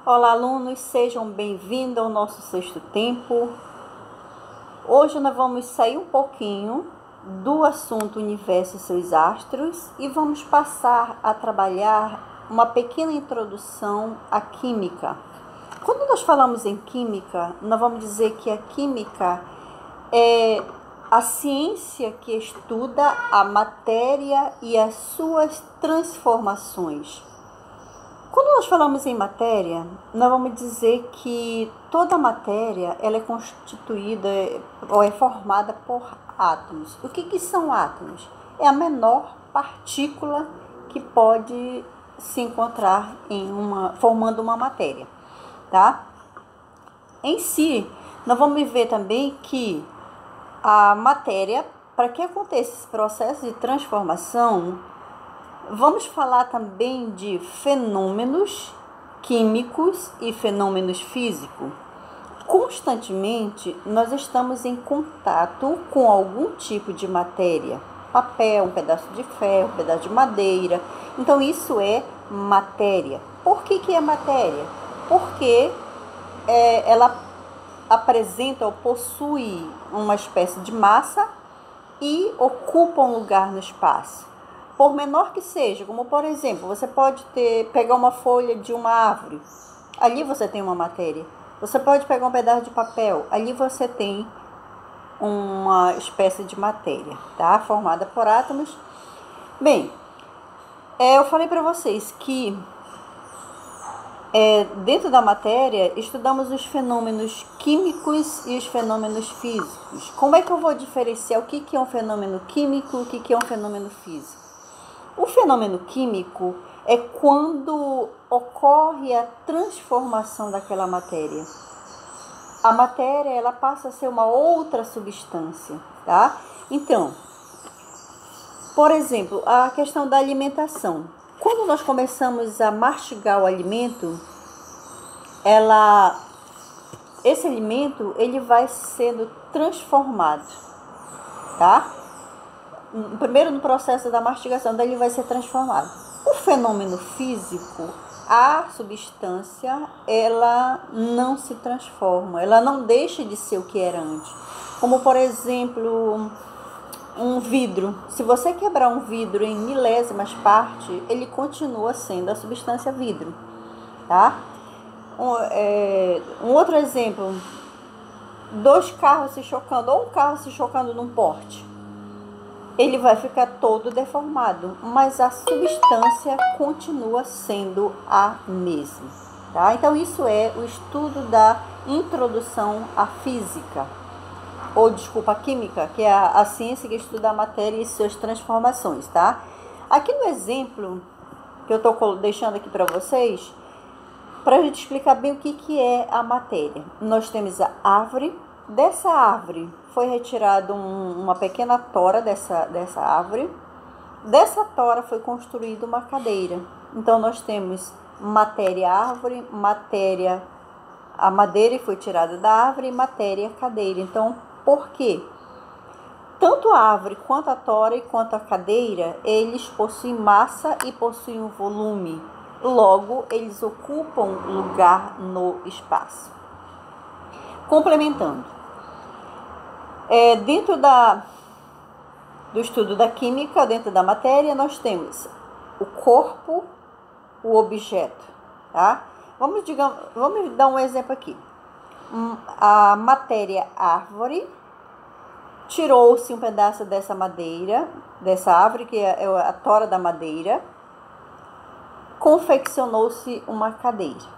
Olá, alunos, sejam bem-vindos ao nosso sexto tempo. Hoje nós vamos sair um pouquinho do assunto universo e seus astros e vamos passar a trabalhar uma pequena introdução à química. Quando nós falamos em química, nós vamos dizer que a química é a ciência que estuda a matéria e as suas transformações. Quando nós falamos em matéria, nós vamos dizer que toda matéria ela é constituída ou é formada por átomos. O que são átomos? É a menor partícula que pode se encontrar formando uma matéria, tá? Em si, nós vamos ver também que a matéria, para que aconteça esse processo de transformação, vamos falar também de fenômenos químicos e fenômenos físicos. Constantemente, nós estamos em contato com algum tipo de matéria. Papel, um pedaço de ferro, um pedaço de madeira. Então, isso é matéria. Por que é matéria? Porque ela apresenta ou possui uma espécie de massa e ocupa um lugar no espaço. Por menor que seja, como por exemplo, você pode pegar uma folha de uma árvore, ali você tem uma matéria. Você pode pegar um pedaço de papel, ali você tem uma espécie de matéria, tá? Formada por átomos. Bem, eu falei para vocês que dentro da matéria estudamos os fenômenos químicos e os fenômenos físicos. Como é que eu vou diferenciar o que é um fenômeno químico e o que é um fenômeno físico? O fenômeno químico é quando ocorre a transformação daquela matéria. A matéria ela passa a ser uma outra substância, tá? Então, por exemplo, a questão da alimentação. Quando nós começamos a mastigar o alimento, esse alimento ele vai sendo transformado, tá? Primeiro no processo da mastigação, daí ele vai ser transformado. O fenômeno físico, a substância, ela não se transforma, ela não deixa de ser o que era antes. Como, por exemplo, um vidro. Se você quebrar um vidro em milésimas partes, ele continua sendo a substância vidro, tá? Um outro exemplo, dois carros se chocando, ou um carro se chocando num porte. Ele vai ficar todo deformado, mas a substância continua sendo a mesma, tá? Então, isso é o estudo da introdução à física, ou desculpa, a química, que é a ciência que estuda a matéria e suas transformações, tá? Aqui no exemplo que eu estou deixando aqui para vocês, para a gente explicar bem o que é a matéria. Nós temos a árvore. Dessa árvore foi retirada uma pequena tora dessa árvore. Dessa tora foi construída uma cadeira. Então, nós temos matéria árvore, matéria a madeira foi tirada da árvore e matéria cadeira. Então, por quê? Tanto a árvore quanto a tora e quanto a cadeira, eles possuem massa e possuem um volume. Logo, eles ocupam lugar no espaço. Complementando. Dentro do estudo da química, dentro da matéria, nós temos o corpo, o objeto, tá? Vamos dar um exemplo aqui. A matéria árvore, tirou-se um pedaço dessa madeira, dessa árvore, que é a tora da madeira, confeccionou-se uma cadeira.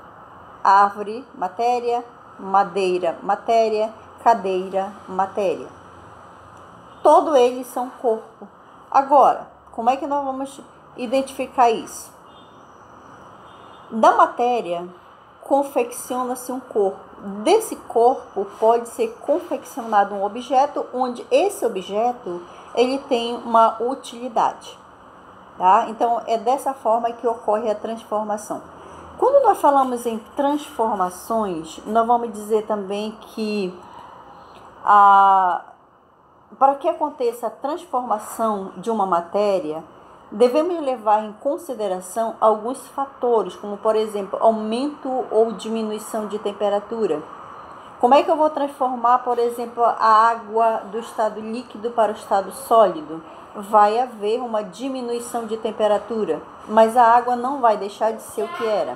Árvore, matéria, madeira, matéria, cadeira, matéria. Todos eles são corpo. Agora, como é que nós vamos identificar isso? Da matéria, confecciona-se um corpo. Desse corpo pode ser confeccionado um objeto, onde esse objeto ele tem uma utilidade, tá? Então, é dessa forma que ocorre a transformação. Quando nós falamos em transformações, nós vamos dizer também que para que aconteça a transformação de uma matéria, devemos levar em consideração alguns fatores, como, por exemplo, aumento ou diminuição de temperatura. Como é que eu vou transformar, por exemplo, a água do estado líquido para o estado sólido? Vai haver uma diminuição de temperatura, mas a água não vai deixar de ser o que era,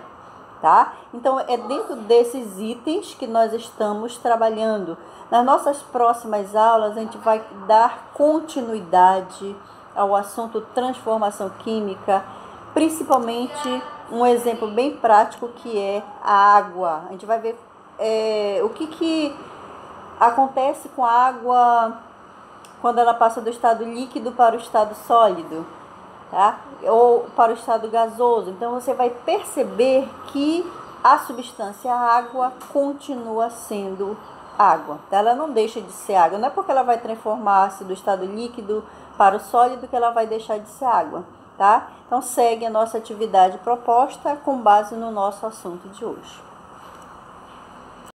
tá? Então, é dentro desses itens que nós estamos trabalhando. Nas nossas próximas aulas, a gente vai dar continuidade ao assunto transformação química, principalmente um exemplo bem prático que é a água. A gente vai ver o que acontece com a água quando ela passa do estado líquido para o estado sólido, tá? Ou para o estado gasoso. Então você vai perceber que a substância água continua sendo água, tá? Ela não deixa de ser água. Não é porque ela vai transformar-se do estado líquido para o sólido que ela vai deixar de ser água, tá? Então segue a nossa atividade proposta com base no nosso assunto de hoje.